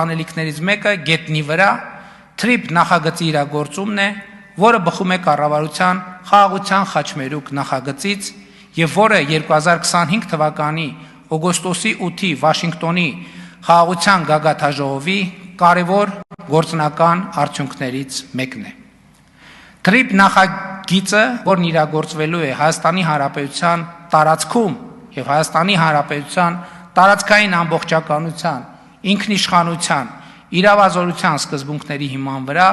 անելիքներից մեկը գետնի վրա թրիփ նախագծի իրագործումն է, որը բխում է կառավարության խաղաղության խաչմերուկ նախագծից եւ որը 2025 թվականի օգոստոսի 8-ի Վաշինգտոնի խաղաղության գագաթաժողովի կարևոր գործնական արդյունքներից մեկն է։ Թրիփ նախագիծը, որն իրագործվելու է Հայաստանի Հանրապետության տարածքում եւ Հայաստանի Հանրապետության տարածքային ամբողջականության, ինքնիշխանության, իրավազորության սկզբունքների հիման վրա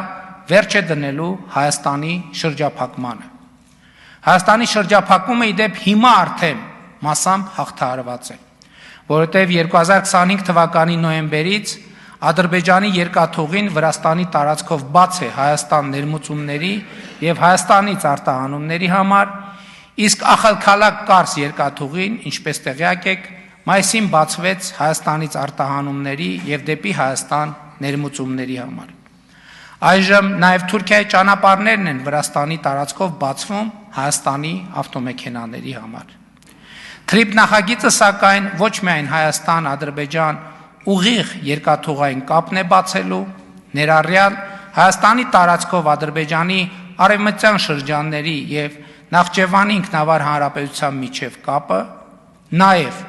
վերջ է դնելու Հայաստանի շրջափակմանը։ Հայաստանի շրջափակումը ի դեպ հիմա արդեն մասամբ հաղթահարված է, որովհետև 2025 թվականի նոյեմբերից Ադրբեջանի երկաթուղին Վրաստանի տարածքով բաց է Հայաստան ներմուծումների եւ Հայաստանից արտահանումների համար, իսկ Ախալքալակ Կարս երկաթուղին, ինչպես տեղյակ եք, մայիսին բացվեց Հայաստանից արտահանումների եւ դեպի Հայաստան ներմուծումների համար։ Այժմ նաեւ Թուրքիայի ճանապարհներն են Վրաստանի տարածքով բացվում Հայաստանի ավտոմեքենաների համար։ Թրիփ նախագիծը սակայն ոչ միայն Հայաստան-Ադրբեջան ուղիղ երկաթուղային կապն է բացելու, ներառյալ Հայաստանի տարածքով Ադրբեջանի արևմտյան շրջանների եւ Նախճեվանի ինքնավար հանրապետության միջև կապը, նաեւ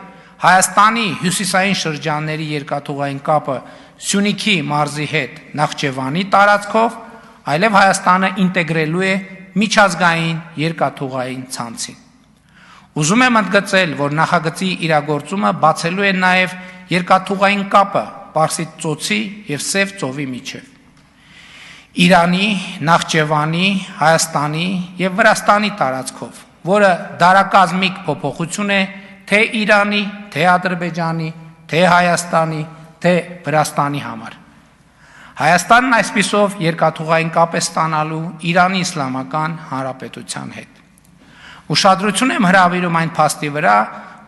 Հայաստանի հյուսիսային շրջանների երկաթուղային կապը Սյունիքի մարզի հետ Նախճեվանի տարածքով, այլև Հայաստանը ինտեգրելու է միջազգային երկաթուղային ցանցին։ Ուզում եմ ընդգծել, որ նախագծի իրագործումը բացելու է նաեւ երկաթուղային կապը Պարսից ծոցի եւ Սև ծովի միջև։ Իրանի, Նախճեվանի, Հայաստանի եւ Վրաստանի տարածքով, որը դարակազմիկ փոփոխություն է թե Իրանի, թե Ադրբեջանի, թե Հայաստանի, թե Վրաստանի համար։ Հայաստանն այսպիսով երկաթուղային կապ է ստանալու Իրանի Իսլամական Հանրապետության հետ։ Ուշադրություն եմ հրավիրում այն փաստի վրա,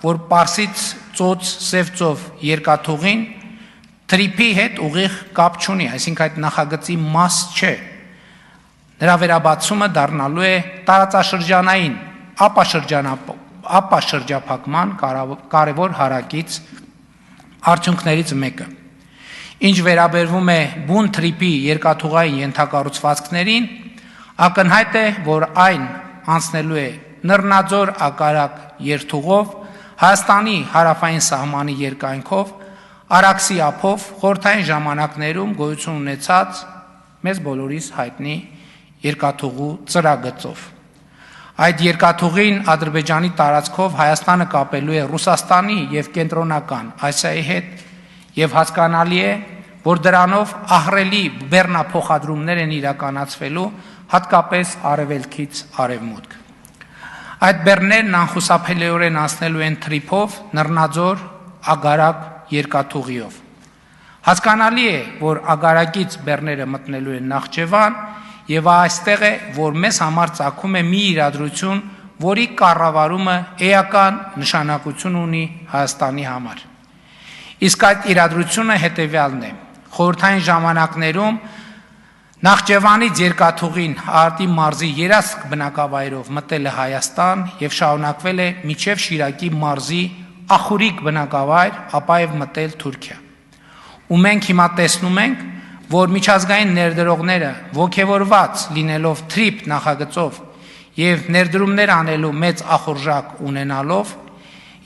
որ Պարսից ծոց Սև ծով երկաթուղին թրիփի հետ ուղիղ կապ չունի, այսինքն այդ նախագծի մաս չէ։ Նրա վերաբացումը դառնալու է տարածաշրջանային ապաշրջափակման կարևոր հարակից արդյունքներից մեկը։ Ինչ վերաբերվում է բուն թրիփի երկաթուղային ենթակառուցվածքներին, ակնհայտ է, որ այն անցնելու է Նռնաձոր ակարակ երթուղով, Հայաստանի հարավային սահմանի երկայնքով, Արաքսի ափով խորհրդային ժամանակներում գոյություն ունեցած մեզ բոլորիս հայտնի երկաթուղու ծրագծով։ Այդ երկաթուղին Ադրբեջանի տարածքով Հայաստանը կապելու է Ռուսաստանի եւ Կենտրոնական Ասիայի հետ եւ հասկանալի է, որ դրանով ահռելի բեռնափոխադրումներ են իրականացվելու հատկապես արևելքից արևմուտք։ Այդ բեռներն անխուսափելիորեն անցնելու են թրիփով Նռնաձոր ագարակ երկաթուղիով։ Հասկանալի է, որ ագարակից բեռները մտնելու են Նախճեվան եւ այստեղ է, որ մեզ համար ծագում է մի իրադրություն, որի կառավարումը էական նշանակություն ունի Հայաստանի համար։ Իսկ այդ իրադրությունը հետեւյալն է. խորհրդային ժամանակներում Նախճեվանից երկաթուղին Արտի մարզի երասք բնակավայրով մտել է Հայաստան եւ շարունակվել է մինչեւ Շիրակի մարզի Ախուրիկ բնակավայր, ապա եւ մտել Թուրքիա։ Ու մենք հիմա տեսնում ենք, որ միջազգային ներդրողները ոգևորված լինելով թրիփ նախագծով եւ ներդրումներ անելու մեծ ախորժակ ունենալով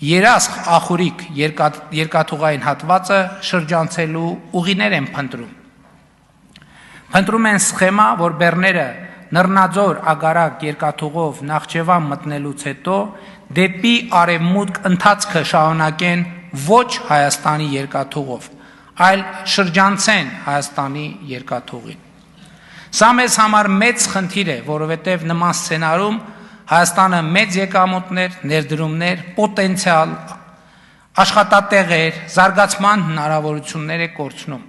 երասք Ախուրիկ երկաթուղային հատվածը շրջանցելու ուղիներ են փնտրում։ Փնտրում են սխեմա, որ բեռները Նռնաձոր ագարակ երկաթուղով Նախճեվան մտնելուց հետո դեպի արևմուտք ընթացքը շարունակեն ոչ Հայաստանի երկաթուղով, այլ շրջանցեն Հայաստանի երկաթուղին։ Սա մեզ համար մեծ խնդիր է, որովհետև նման սցենարում Հայաստանը մեծ եկամուտներ, ներդրումներ, պոտենցիալ, աշխատատեղեր, զարգացման հնարավորություններ է կորցնում։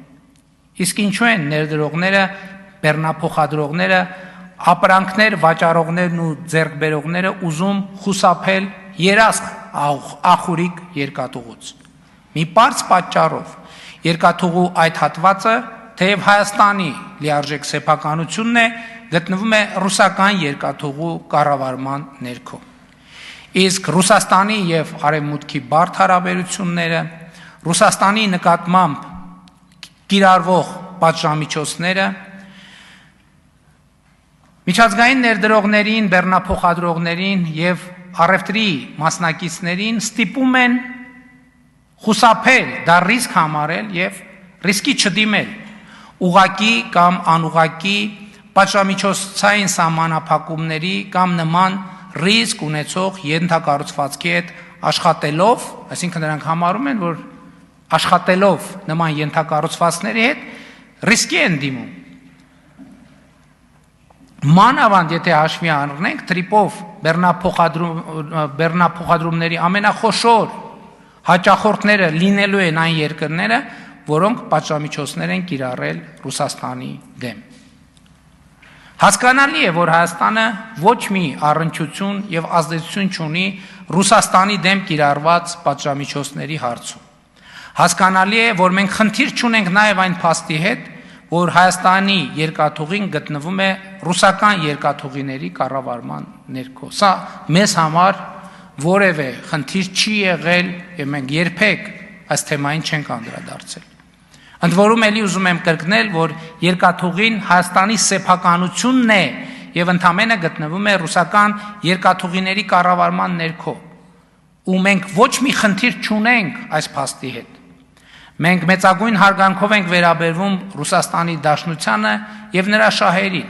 Իսկ ինչու են ներդրողները, բեռնափոխադրողները, ապրանքներ վաճառողներն ու ձեռքբերողները ուզում խուսափել երասք Ախուրիկ երկաթուղուց։ Մի պարզ պատճառով երկաթուղու այդ հատվածը, թեև Հայաստանի լիարժեք սեփականությունն է, գտնվում է ռուսական երկաթուղու կառավարման ներքո։ Իսկ Ռուսաստանի եւ Արևմուտքի բարդ հարաբերությունները, Ռուսաստանի նկատմամբ կիրառվող պատժամիջոցները, միջազգային ներդրողներին, բեռնափոխադրողներին եւ առևտրի մասնակիցներին ստիպում են խուսափել, դա ռիսկ համարել եւ ռիսկի չդիմել ուղղակի կամ անուղղակի պատժամիջոցային սահմանափակումների կամ նման ռիսկ ունեցող ենթակառուցվածքի հետ աշխատելով, այսինքն նրանք համարում են, որ աշխատելով նման ենթակառուցվածքների հետ ռիսկի են դիմում։ Մանավանդ եթե հաշվի առնենք թրիպով բեռնափոխադրումների ամենախոշոր հաճախորդները լինելու են այն երկրները, որոնք պատժամիջոցներ են կիրառել Ռուսաստանի դեմ։ Հասկանալի է, որ Հայաստանը ոչ մի առնչություն եւ ազդեցություն չունի Ռուսաստանի դեմ կիրառված պատժամիջոցների հարցում։ Հասկանալի է, որ մենք խնդիր չունենք նաեւ այն փաստի հետ, որ Հայաստանի երկաթուղին գտնվում է ռուսական երկաթուղիների կառավարման ներքո։ Սա մեզ համար որևէ խնդիր չի եղել եւ մենք երբեք այս թեմային չենք անդրադարձել։ Ընդ որում էլի ուզում եմ կրկնել, որ երկաթուղին Հայաստանի սեփականությունն է եւ ընդամենը գտնվում է ռուսական երկաթուղիների կառավարման ներքո։ Ու մենք ոչ մի խնդիր չունենք այս փաստի հետ։ Մենք մեծագույն հարգանքով ենք վերաբերվում Ռուսաստանի Դաշնությանը եւ նրա շահերին,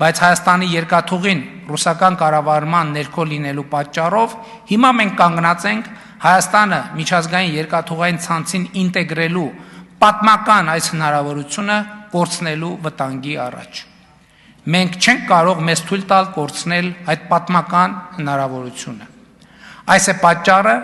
բայց Հայաստանի երկաթուղին ռուսական կառավարման ներքո լինելու պատճառով հիմա մենք կանգնած ենք Հայաստանը միջազգային երկաթուղային ցանցին ինտեգրելու պատմական այս հնարավորությունը կորցնելու վտանգի առաջ։ Մենք չենք կարող մեզ թույլ տալ կորցնել այդ պատմական հնարավորությունը։ Այս է պատճառը,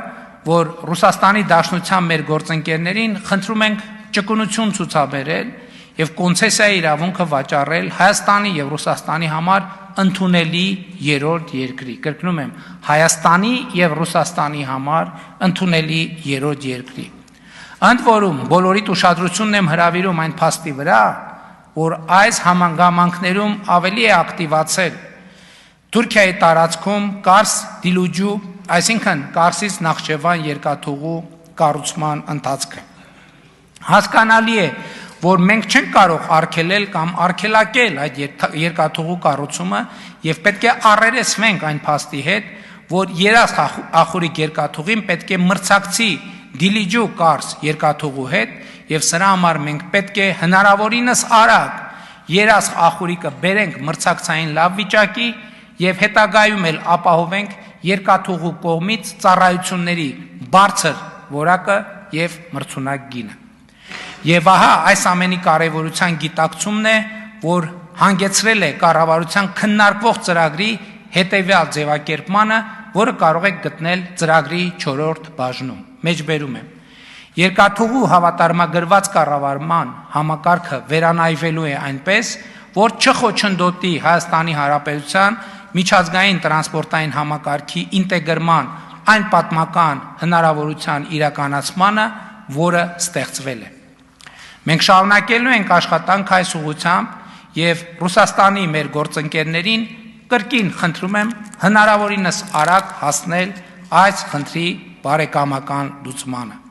որ Ռուսաստանի Դաշնության մեր գործընկերներին խնդրում ենք ճկունություն ցուցաբերել եւ կոնցեսիայի իրավունքը վաճառել Հայաստանի եւ Ռուսաստանի համար ընդունելի երրորդ երկրի։ Կրկնում եմ, Հայաստանի եւ Ռուսաստանի համար ընդունելի երրորդ երկրի։ Ընդ որում, բոլորիդ ուշադրությունն եմ հրավիրում այն փաստի վրա, որ այս համանգամանքներում ավելի է ակտիվացել Թուրքիայի տարածքում Կարս Դիլուջու, այսինքն Կարսից Նախճեվան երկաթուղու կառուցման ընթացքը։ Հասկանալի է, որ մենք չենք կարող արգելել կամ արգելակել այդ երկաթուղու կառուցումը եւ պետք է առերեսվենք այն փաստի հետ, որ երաս ախուրիկ երկաթուղին պետք է մրցակցի Դիլիջու Կարս երկաթուղու հետ եւ սրա համար մենք պետք է հնարավորինս արագ երաս ախուրիկը բերենք մրցակցային լավ վիճակի եւ հետագայում էլ ապահովենք երկաթուղու կողմից ծառայությունների բարձր որակը եւ մրցունակ գինը։ Եվ ահա այս ամենի կարևորության գիտակցումն է, որ հանգեցրել է կառավարության քննարկվող ծրագրի հետեւյալ ձևակերպմանը, որը կարող եք գտնել ծրագրի 4-րդ բաժնում։ Մեջբերում եմ։ Երկաթուղու հավատարմագրված կառավարման համակարգը վերանայվելու է այնպես, որ չխոչընդոտի Հայաստանի Հանրապետության միջազգային տրանսպորտային համակարգի ինտեգրման այն պատմական հնարավորության իրականացմանը, որը ստեղծվել է։ Մենք շարունակելու ենք աշխատանք այս ուղղությամբ եւ Ռուսաստանի մեր գործընկերներին կրկին խնդրում եմ հնարավորինս արագ հասնել այս խնդրի բարեկամական լուծմանը։